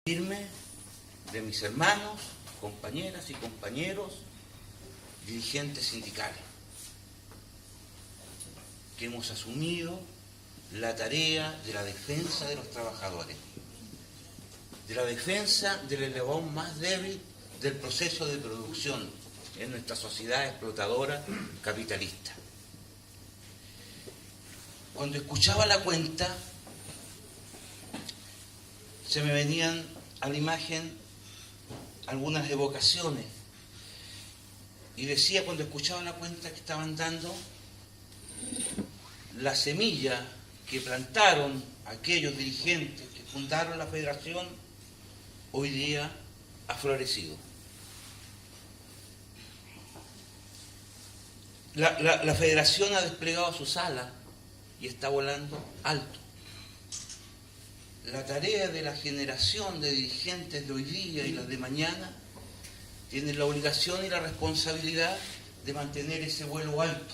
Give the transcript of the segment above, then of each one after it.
Irme de mis hermanos, compañeras y compañeros, dirigentes sindicales, que hemos asumido la tarea de la defensa de los trabajadores, de la defensa del eslabón más débil del proceso de producción en nuestra sociedad explotadora capitalista. Cuando escuchaba la cuenta, se me venían a la imagen algunas evocaciones y decía, cuando escuchaba la cuenta, que estaban dando la semilla que plantaron aquellos dirigentes que fundaron la federación, hoy día ha florecido. La federación ha desplegado sus alas y está volando alto. La tarea de la generación de dirigentes de hoy día y las de mañana tienen la obligación y la responsabilidad de mantener ese vuelo alto,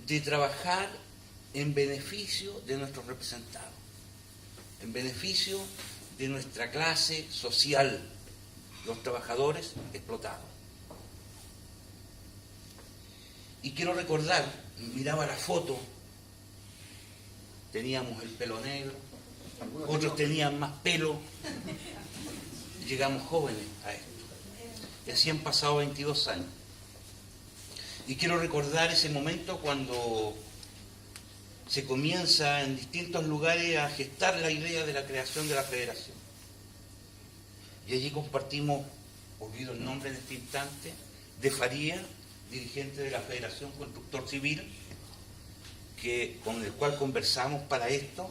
de trabajar en beneficio de nuestros representados, en beneficio de nuestra clase social, los trabajadores explotados. Y quiero recordar, miraba la foto, teníamos el pelo negro, otros tenían más pelo, llegamos jóvenes a esto. Y así han pasado 22 años. Y quiero recordar ese momento cuando se comienza en distintos lugares a gestar la idea de la creación de la federación. Y allí compartimos, olvido el nombre en este instante, de Faría, dirigente de la Federación Constructor Civil, con el cual conversamos para esto.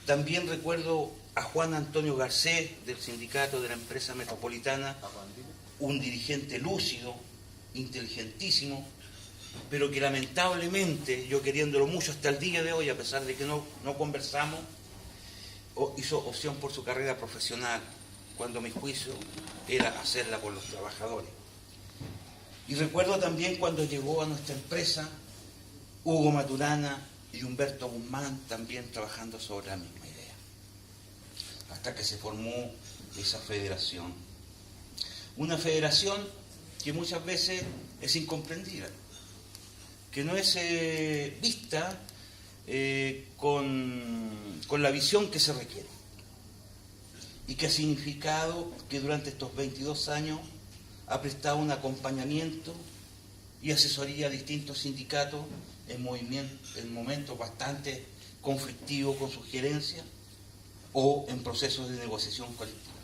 También recuerdo a Juan Antonio Garcés, del sindicato de la empresa metropolitana, un dirigente lúcido, inteligentísimo, pero que lamentablemente, yo queriéndolo mucho hasta el día de hoy, a pesar de que no conversamos, hizo opción por su carrera profesional, cuando mi juicio era hacerla por los trabajadores. Y recuerdo también cuando llegó a nuestra empresa Hugo Maturana y Humberto Guzmán, también trabajando sobre la misma idea, hasta que se formó esa federación. Una federación que muchas veces es incomprendida, que no es vista con la visión que se requiere, y que ha significado que durante estos 22 años ha prestado un acompañamiento y asesoría a distintos sindicatos en momentos bastante conflictivos con sus gerencias o en procesos de negociación colectiva.